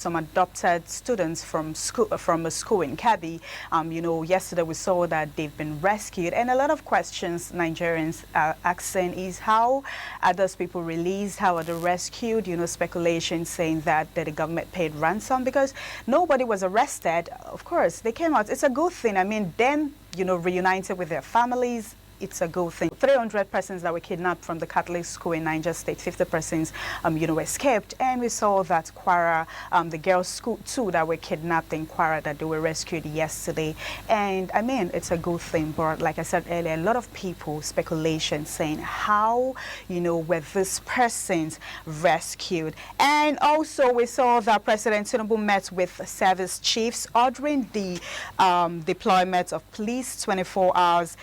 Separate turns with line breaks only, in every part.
some adopted students from a school in Kabi. Yesterday we saw that they've been rescued, and a lot of questions Nigerians are asking is how are those people released? How are they rescued? Speculation saying that the government paid ransom because nobody was arrested. Of course, they came out. It's a good thing. I mean, then reunited with their families. It's a good thing. 300 persons that were kidnapped from the Catholic school in Niger State, 50 persons, escaped. And we saw that Kwara, the girls' school too, that were kidnapped in Kwara, that they were rescued yesterday. And I mean, it's a good thing. But like I said earlier, a lot of people, speculation saying how, were these persons rescued. And also we saw that President Tinubu met with service chiefs ordering the deployment of police 24 hours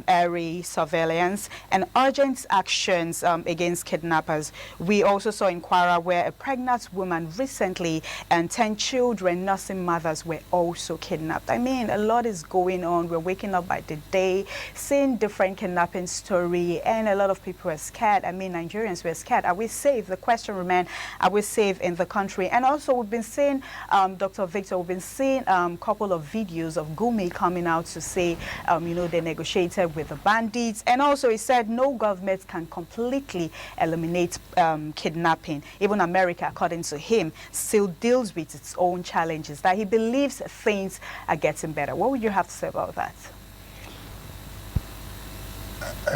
area surveillance and urgent actions against kidnappers. We also saw in Kwara where a pregnant woman recently and 10 children, nursing mothers, were also kidnapped. I mean, a lot is going on. We're waking up by the day, seeing different kidnapping story, and a lot of people are scared. I mean, Nigerians were scared. Are we safe? The question remains, are we safe in the country? And also we've been seeing, Dr. Victor, we've been seeing a couple of videos of Gumi coming out to say, they negotiated with the bandits, and also he said no government can completely eliminate kidnapping. Even America, according to him, still deals with its own challenges, that he believes things are getting better. What would you have to say about that?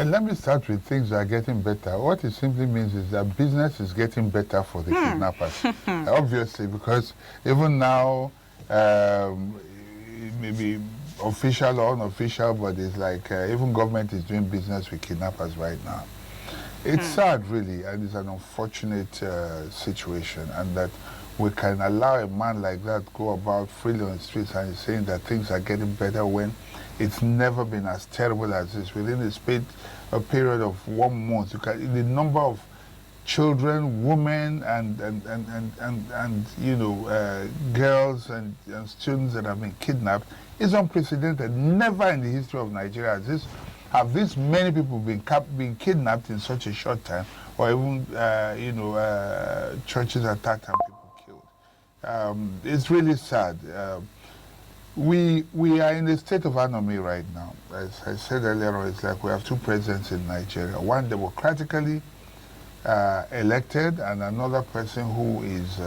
Let me start with things that are getting better. What it simply means is that business is getting better for the kidnappers. Obviously, because even now, maybe official or unofficial, but it's like even government is doing business with kidnappers right now. It's sad, really, and it's an unfortunate situation, and that we can allow a man like that go about freely on the streets and saying that things are getting better when it's never been as terrible as this. Within a period of 1 month, the number of children, women, and girls and students that have been kidnapped is unprecedented. Never in the history of Nigeria have this many people been kidnapped in such a short time, or even churches attacked and people killed. It's really sad. We are in a state of anomy right now. As I said earlier on, it's like we have two presidents in Nigeria: one democratically elected, and another person who is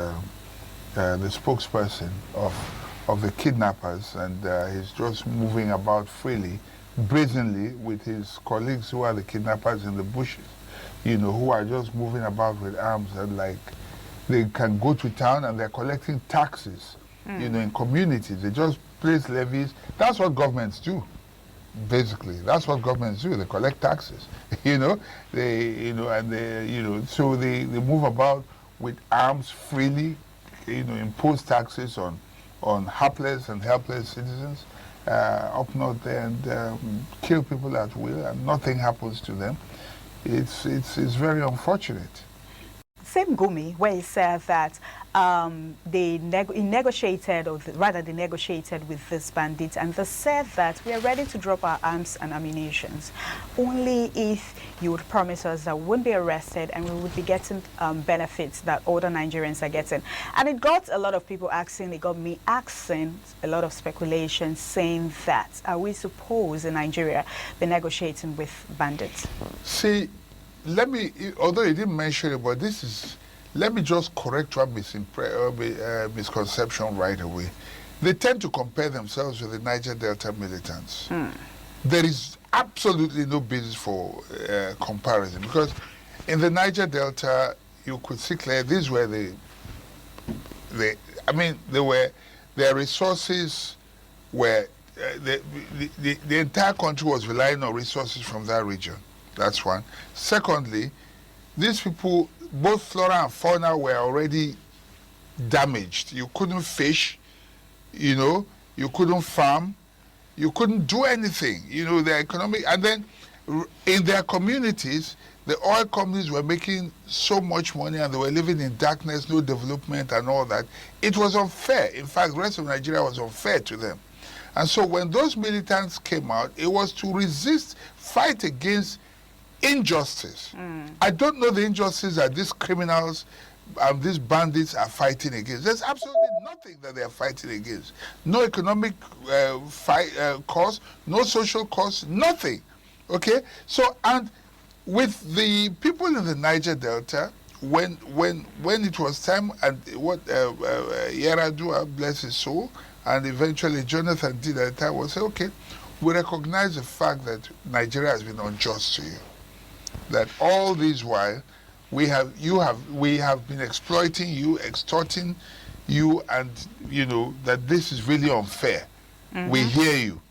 the spokesperson of the kidnappers, and he's just moving about freely, brazenly, with his colleagues who are the kidnappers in the bushes, who are just moving about with arms, and like they can go to town and they're collecting taxes, in communities. They just place levies. That's what governments do. Basically, that's what governments do. They collect taxes, so they move about with arms freely, impose taxes on hapless and helpless citizens up north there, and kill people at will, and nothing happens to them. It's very unfortunate.
Same Gumi, where he said that they negotiated with this bandit, and they said that we are ready to drop our arms and ammunitions only if you would promise us that we wouldn't be arrested and we would be getting benefits that other Nigerians are getting. And it got a lot of people asking, it got me asking, a lot of speculation saying that, are we supposed in Nigeria be negotiating with bandits?
See, although he didn't mention it, but let me just correct one misconception right away. They tend to compare themselves with the Niger Delta militants. There is absolutely no basis for comparison, because in the Niger Delta, you could see clearly these were their resources were, the entire country was relying on resources from that region. That's one. Secondly, these people, both flora and fauna, were already damaged. You couldn't fish, you couldn't farm, you couldn't do anything. Their economic, and then in their communities, the oil companies were making so much money and they were living in darkness, no development and all that. It was unfair. In fact, the rest of Nigeria was unfair to them. And so when those militants came out, it was to resist, fight against injustice. I don't know the injustice that these criminals these bandits are fighting against. There's absolutely nothing that they are fighting against. No economic cause, no social cause, nothing. Okay? So, and with the people in the Niger Delta, when it was time, and what Yaradua, bless his soul, and eventually Jonathan did at the time was say, okay, we recognize the fact that Nigeria has been unjust to you. That all this while we have been exploiting you, extorting you, and you know that this is really unfair. We hear you.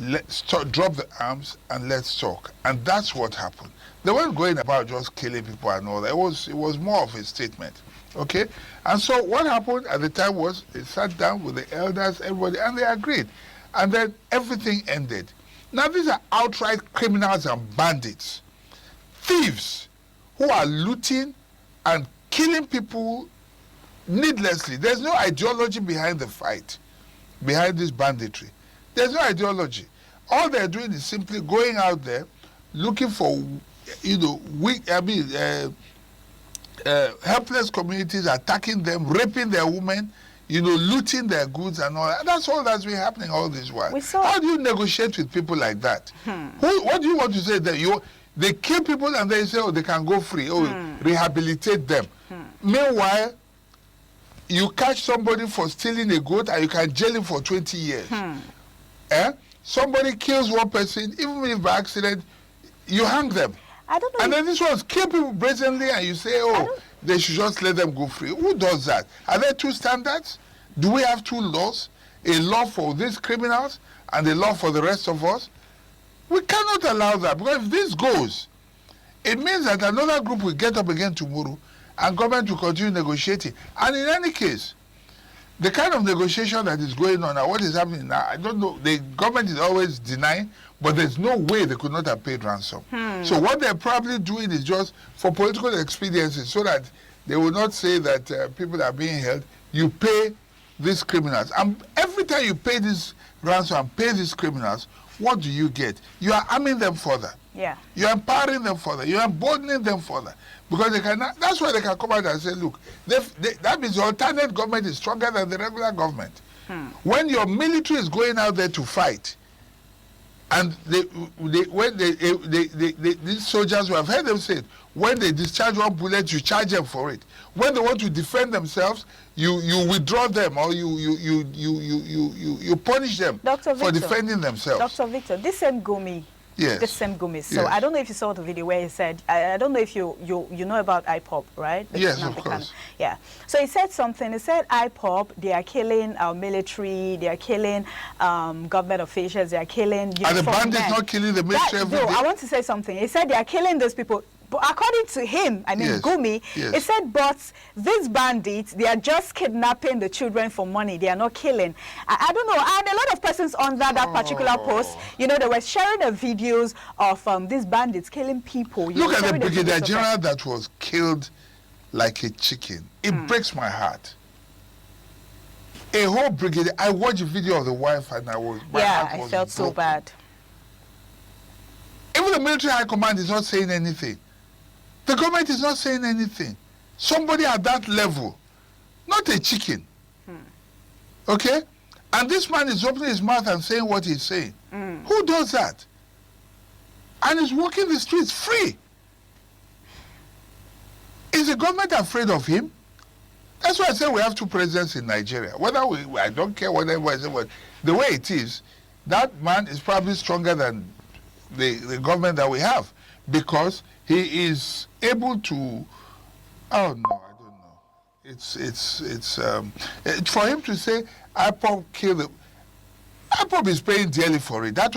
Let's drop the arms and let's talk. And that's what happened. They weren't going about just killing people and all that. It was more of a statement. Okay? And so what happened at the time was they sat down with the elders, everybody, and they agreed. And then everything ended. Now these are outright criminals and bandits. Thieves who are looting and killing people needlessly. There's no ideology behind the fight, behind this banditry. There's no ideology. All they're doing is simply going out there, looking for, helpless communities, attacking them, raping their women, looting their goods and all that. That's all that's been happening all this while. How do you negotiate with people like that? What do you want to say? That they kill people and they say, oh, they can go free. Oh, rehabilitate them. Meanwhile, you catch somebody for stealing a goat and you can jail him for 20 years. Somebody kills one person, even if by accident, you hang them.
I don't know.
And then this one's kill people brazenly and you say, oh, they should just let them go free. Who does that? Are there two standards? Do we have two laws? A law for these criminals and a law for the rest of us? We cannot allow that, because if this goes, it means that another group will get up again tomorrow and government will continue negotiating. And in any case, the kind of negotiation that is going on now, what is happening now, I don't know. The government is always denying, but there's no way they could not have paid ransom. So what they're probably doing is just for political expediency, so that they will not say that people are being held. You pay these criminals. And every time you pay this ransom and pay these criminals, what do you get? You are arming them further.
Yeah.
You're empowering them further. You're emboldening them further. Because they cannot, that's why they can come out and say, look, that means the alternate government is stronger than the regular government. When your military is going out there to fight, and these soldiers, we have heard them say it, when they discharge one bullet, you charge them for it. When they want to defend themselves, you withdraw them, or you punish them for defending themselves.
Dr. Victor, this same Gumi.
Yes.
The same Gumi. So
yes.
I don't know if you saw the video where he said, I don't know if you know about IPOB, right?
Yes, of course.
Yeah. So he said something. He said IPOB, they are killing our military, they are killing government officials, they are killing.
Are the bandits not killing the military every day?
I want to say something. He said they are killing those people. But according to him, I mean, yes. Gumi,
yes.
he said, but these bandits, they are just kidnapping the children for money. They are not killing. I don't know. And a lot of persons under that particular post, they were sharing the videos of these bandits killing people.
Look at the brigadier general that was killed like a chicken. It breaks my heart. A whole brigadier. I watched a video of the wife and my heart was
I felt so bad.
Even the military high command is not saying anything. The government is not saying anything. Somebody at that level, not a chicken. Okay? And this man is opening his mouth and saying what he's saying. Who does that? And is walking the streets free. Is the government afraid of him? That's why I say we have two presidents in Nigeria. I don't care what everybody says, but the way it is, that man is probably stronger than the government that we have, because he is able to, oh no, I don't know. It's for him to say IPOB killed him. IPOB is paying dearly for it. That was